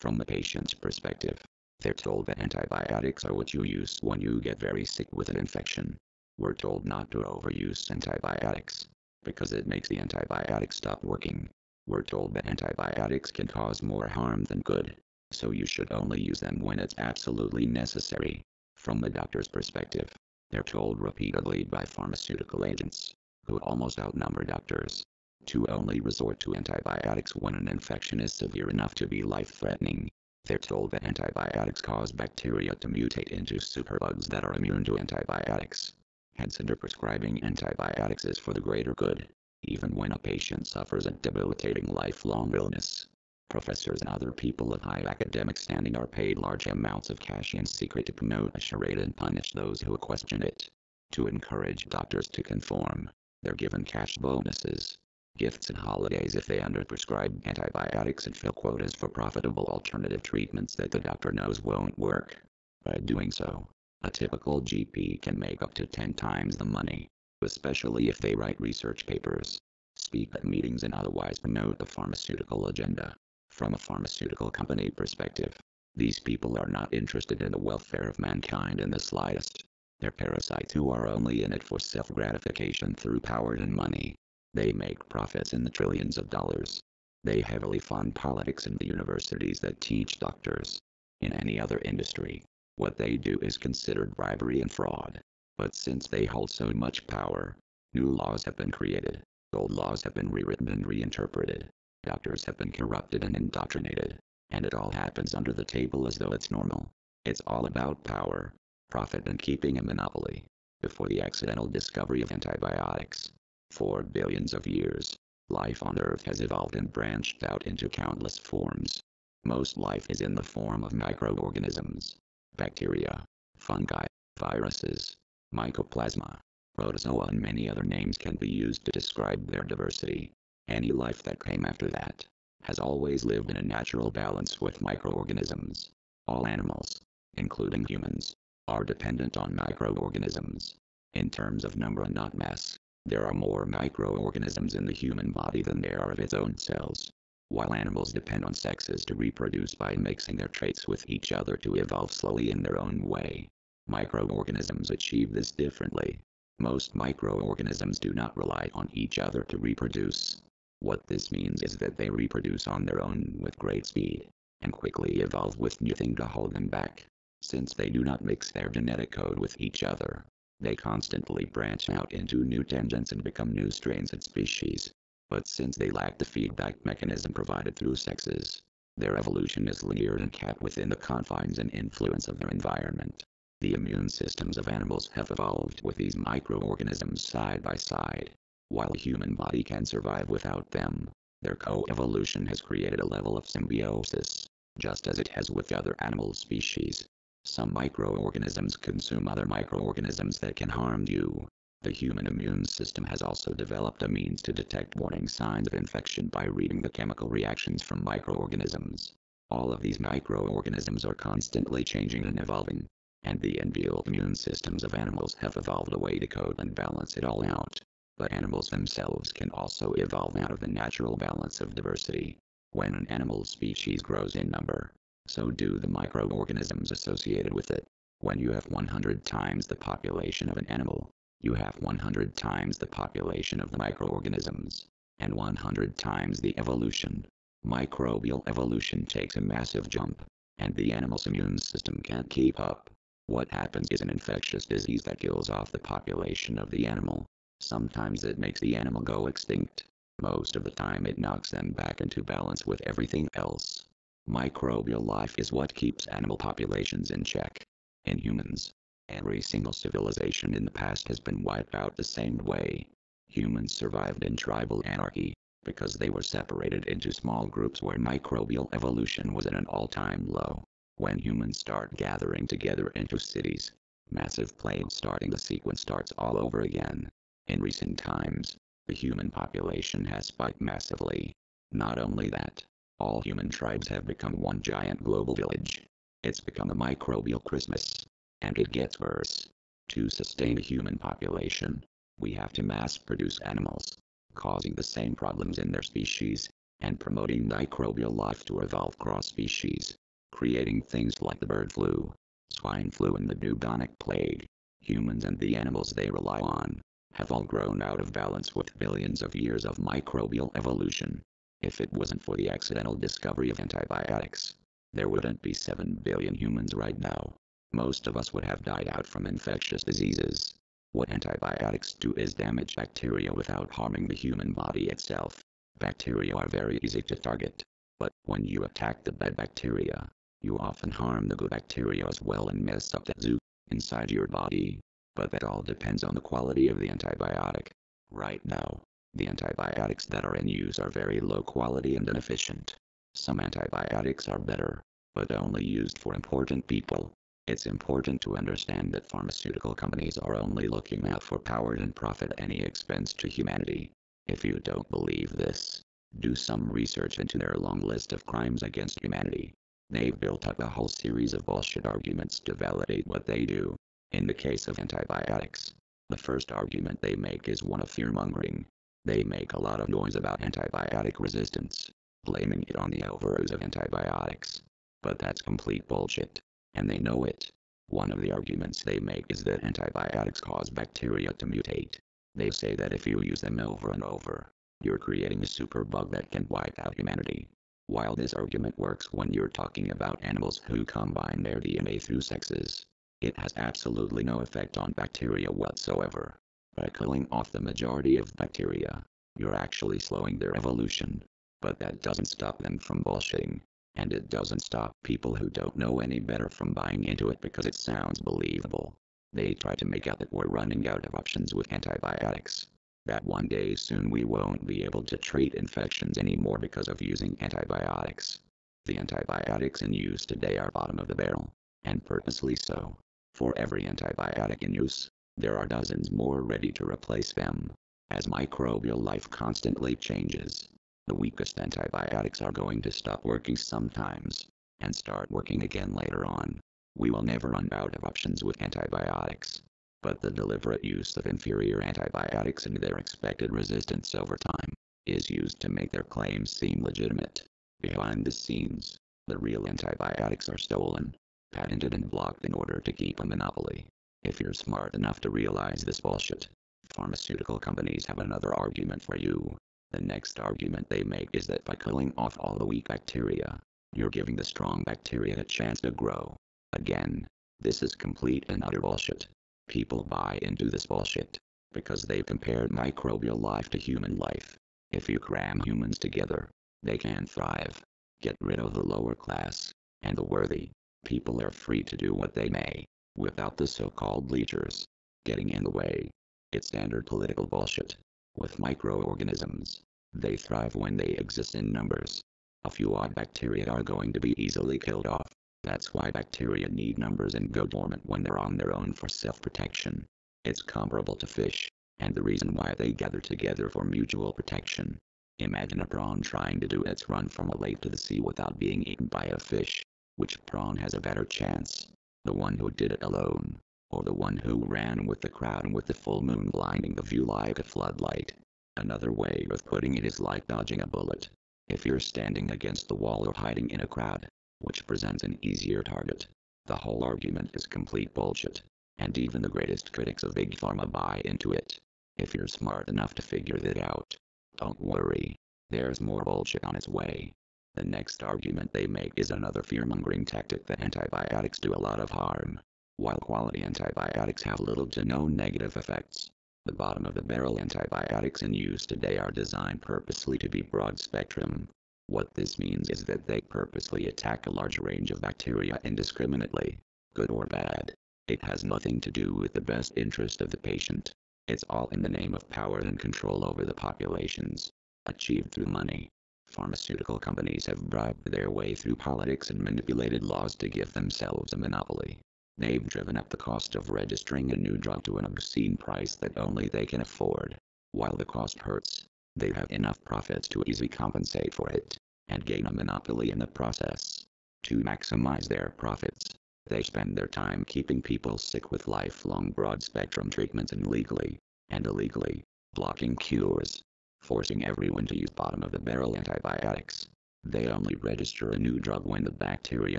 From the patient's perspective, they're told that antibiotics are what you use when you get very sick with an infection. We're told not to overuse antibiotics, because it makes the antibiotic stop working. We're told that antibiotics can cause more harm than good, so you should only use them when it's absolutely necessary. From the doctor's perspective, they're told repeatedly by pharmaceutical agents, who almost outnumber doctors, to only resort to antibiotics when an infection is severe enough to be life-threatening. They're told that antibiotics cause bacteria to mutate into superbugs that are immune to antibiotics. Hence, prescribing antibiotics is for the greater good, even when a patient suffers a debilitating lifelong illness. Professors and other people of high academic standing are paid large amounts of cash in secret to promote a charade and punish those who question it. To encourage doctors to conform, they're given cash bonuses, gifts and holidays if they underprescribe antibiotics and fill quotas for profitable alternative treatments that the doctor knows won't work. By doing so, a typical GP can make up to 10 times the money, especially if they write research papers, speak at meetings and otherwise promote the pharmaceutical agenda. From a pharmaceutical company perspective, these people are not interested in the welfare of mankind in the slightest. They're parasites who are only in it for self-gratification through power and money. They make profits in the trillions of dollars. They heavily fund politics and the universities that teach doctors. In any other industry, what they do is considered bribery and fraud. But since they hold so much power, new laws have been created, old laws have been rewritten and reinterpreted. Doctors have been corrupted and indoctrinated, and it all happens under the table as though it's normal. It's all about power, profit and keeping a monopoly. Before the accidental discovery of antibiotics, for billions of years, life on Earth has evolved and branched out into countless forms. Most life is in the form of microorganisms, bacteria, fungi, viruses, mycoplasma, protozoa and many other names can be used to describe their diversity. Any life that came after that has always lived in a natural balance with microorganisms. All animals, including humans, are dependent on microorganisms. In terms of number and not mass, there are more microorganisms in the human body than there are of its own cells. While animals depend on sexes to reproduce by mixing their traits with each other to evolve slowly in their own way, microorganisms achieve this differently. Most microorganisms do not rely on each other to reproduce. What this means is that they reproduce on their own with great speed, and quickly evolve with nothing to hold them back. Since they do not mix their genetic code with each other, they constantly branch out into new tangents and become new strains and species. But since they lack the feedback mechanism provided through sexes, their evolution is linear and kept within the confines and influence of their environment. The immune systems of animals have evolved with these microorganisms side by side. While the human body can survive without them, their co-evolution has created a level of symbiosis, just as it has with other animal species. Some microorganisms consume other microorganisms that can harm you. The human immune system has also developed a means to detect warning signs of infection by reading the chemical reactions from microorganisms. All of these microorganisms are constantly changing and evolving, and the inbuilt immune systems of animals have evolved a way to code and balance it all out. But animals themselves can also evolve out of the natural balance of diversity. When an animal species grows in number, so do the microorganisms associated with it. When you have 100 times the population of an animal, you have 100 times the population of the microorganisms, and 100 times the evolution. Microbial evolution takes a massive jump, and the animal's immune system can't keep up. What happens is an infectious disease that kills off the population of the animal. Sometimes it makes the animal go extinct. Most of the time it knocks them back into balance with everything else. Microbial life is what keeps animal populations in check. In humans, every single civilization in the past has been wiped out the same way. Humans survived in tribal anarchy, because they were separated into small groups where microbial evolution was at an all-time low. When humans start gathering together into cities, massive plagues starting the sequence starts all over again. In recent times, the human population has spiked massively. Not only that, all human tribes have become one giant global village. It's become a microbial Christmas. And it gets worse. To sustain a human population, we have to mass produce animals, causing the same problems in their species. and promoting microbial life to evolve cross-species, creating things like the bird flu, swine flu and the bubonic plague. Humans and the animals they rely on have all grown out of balance with billions of years of microbial evolution. If it wasn't for the accidental discovery of antibiotics, there wouldn't be 7 billion humans right now. Most of us would have died out from infectious diseases. What antibiotics do is damage bacteria without harming the human body itself. Bacteria are very easy to target, but when you attack the bad bacteria, you often harm the good bacteria as well and mess up the zoo inside your body. But that all depends on the quality of the antibiotic. Right now, the antibiotics that are in use are very low quality and inefficient. Some antibiotics are better, but only used for important people. It's important to understand that pharmaceutical companies are only looking out for power and profit at any expense to humanity. If you don't believe this, do some research into their long list of crimes against humanity. They've built up a whole series of bullshit arguments to validate what they do. In the case of antibiotics, the first argument they make is one of fear-mongering. They make a lot of noise about antibiotic resistance, blaming it on the overuse of antibiotics. But that's complete bullshit, and they know it. One of the arguments they make is that antibiotics cause bacteria to mutate. They say that if you use them over and over, you're creating a superbug that can wipe out humanity. While this argument works when you're talking about animals who combine their DNA through sexes, it has absolutely no effect on bacteria whatsoever. By killing off the majority of bacteria, you're actually slowing their evolution. But that doesn't stop them from bullshitting, and it doesn't stop people who don't know any better from buying into it because it sounds believable. They try to make out that we're running out of options with antibiotics. That one day soon we won't be able to treat infections anymore because of using antibiotics. The antibiotics in use today are bottom of the barrel, and purposely so. For every antibiotic in use, there are dozens more ready to replace them. As microbial life constantly changes, the weakest antibiotics are going to stop working sometimes, and start working again later on. We will never run out of options with antibiotics. But the deliberate use of inferior antibiotics and their expected resistance over time is used to make their claims seem legitimate. Behind the scenes, the real antibiotics are stolen, patented and blocked in order to keep a monopoly. If you're smart enough to realize this bullshit, pharmaceutical companies have another argument for you. The next argument they make is that by killing off all the weak bacteria, you're giving the strong bacteria a chance to grow. Again, this is complete and utter bullshit. People buy into this bullshit because they've compared microbial life to human life. If you cram humans together, they can thrive. Get rid of the lower class, and the worthy. People are free to do what they may, without the so-called leechers getting in the way. It's standard political bullshit. With microorganisms, they thrive when they exist in numbers. A few odd bacteria are going to be easily killed off. That's why bacteria need numbers and go dormant when they're on their own for self-protection. It's comparable to fish, and the reason why they gather together for mutual protection. Imagine a prawn trying to do its run from a lake to the sea without being eaten by a fish. Which prawn has a better chance? The one who did it alone, or the one who ran with the crowd with the full moon blinding the view like a floodlight? Another way of putting it is like dodging a bullet. If you're standing against the wall or hiding in a crowd, which presents an easier target? The whole argument is complete bullshit, and even the greatest critics of Big Pharma buy into it. If you're smart enough to figure that out, don't worry, there's more bullshit on its way. The next argument they make is another fear-mongering tactic that antibiotics do a lot of harm, while quality antibiotics have little to no negative effects. The bottom-of-the-barrel antibiotics in use today are designed purposely to be broad-spectrum. What this means is that they purposely attack a large range of bacteria indiscriminately, good or bad. It has nothing to do with the best interest of the patient. It's all in the name of power and control over the populations, achieved through money. Pharmaceutical companies have bribed their way through politics and manipulated laws to give themselves a monopoly. They've driven up the cost of registering a new drug to an obscene price that only they can afford. While the cost hurts, they have enough profits to easily compensate for it, and gain a monopoly in the process. To maximize their profits, they spend their time keeping people sick with lifelong broad-spectrum treatments and legally, and illegally, blocking cures. forcing everyone to use bottom-of-the-barrel antibiotics. They only register a new drug when the bacteria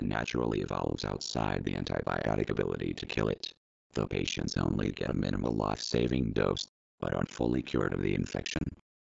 naturally evolves outside the antibiotic ability to kill it. The patients only get a minimal life-saving dose, but aren't fully cured of the infection.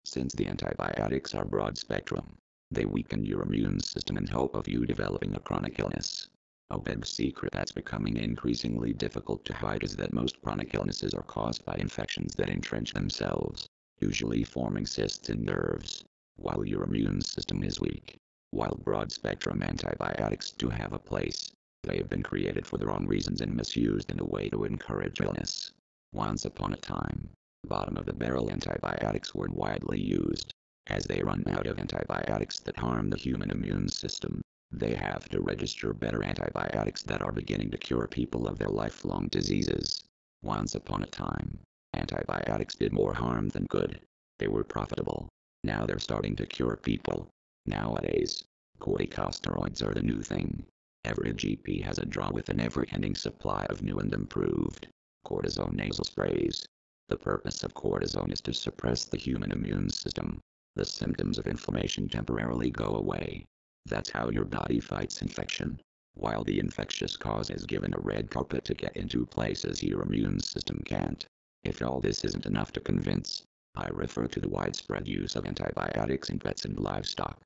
Since the antibiotics are broad-spectrum, they weaken your immune system in hope of you developing a chronic illness. A big secret that's becoming increasingly difficult to hide is that most chronic illnesses are caused by infections that entrench themselves, usually forming cysts in nerves, while your immune system is weak. While broad-spectrum antibiotics do have a place, they have been created for the wrong reasons and misused in a way to encourage illness. Once upon a time, bottom-of-the-barrel antibiotics were widely used. As they run out of antibiotics that harm the human immune system, they have to register better antibiotics that are beginning to cure people of their lifelong diseases. Once upon a time, antibiotics did more harm than good. They were profitable. Now they're starting to cure people. Nowadays, corticosteroids are the new thing. Every GP has a drawer with an ever-ending supply of new and improved cortisone nasal sprays. The purpose of cortisone is to suppress the human immune system. The symptoms of inflammation temporarily go away. That's how your body fights infection, while the infectious cause is given a red carpet to get into places your immune system can't. If all this isn't enough to convince, I refer to the widespread use of antibiotics in pets and livestock.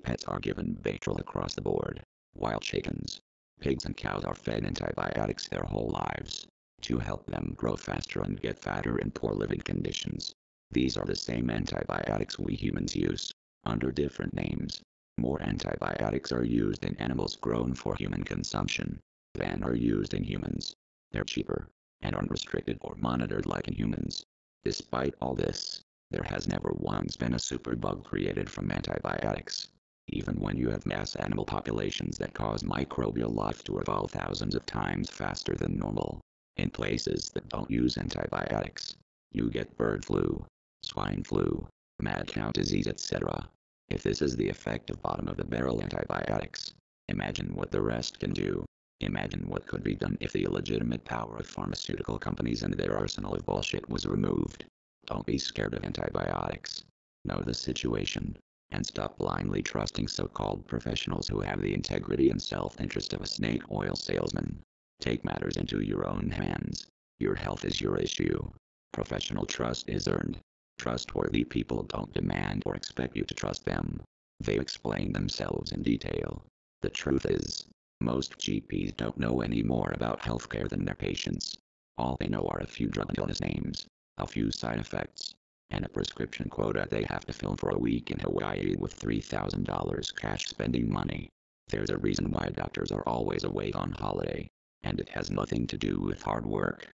Pets are given Bactral across the board, while chickens, pigs and cows are fed antibiotics their whole lives, to help them grow faster and get fatter in poor living conditions. These are the same antibiotics we humans use, under different names. More antibiotics are used in animals grown for human consumption than are used in humans. They're cheaper, and aren't restricted or monitored like in humans. Despite all this, there has never once been a superbug created from antibiotics. Even when you have mass animal populations that cause microbial life to evolve thousands of times faster than normal, in places that don't use antibiotics, you get bird flu, swine flu, mad cow disease, etc. If this is the effect of bottom-of-the-barrel antibiotics, imagine what the rest can do. Imagine what could be done if the illegitimate power of pharmaceutical companies and their arsenal of bullshit was removed. Don't be scared of antibiotics. Know the situation, and stop blindly trusting so-called professionals who have the integrity and self-interest of a snake oil salesman. Take matters into your own hands. Your health is your issue. Professional trust is earned. Trustworthy people don't demand or expect you to trust them. They explain themselves in detail. The truth is, most GPs don't know any more about healthcare than their patients. All they know are a few drug and illness names, a few side effects, and a prescription quota they have to fill for a week in Hawaii with $3,000 cash spending money. There's a reason why doctors are always away on holiday, and it has nothing to do with hard work.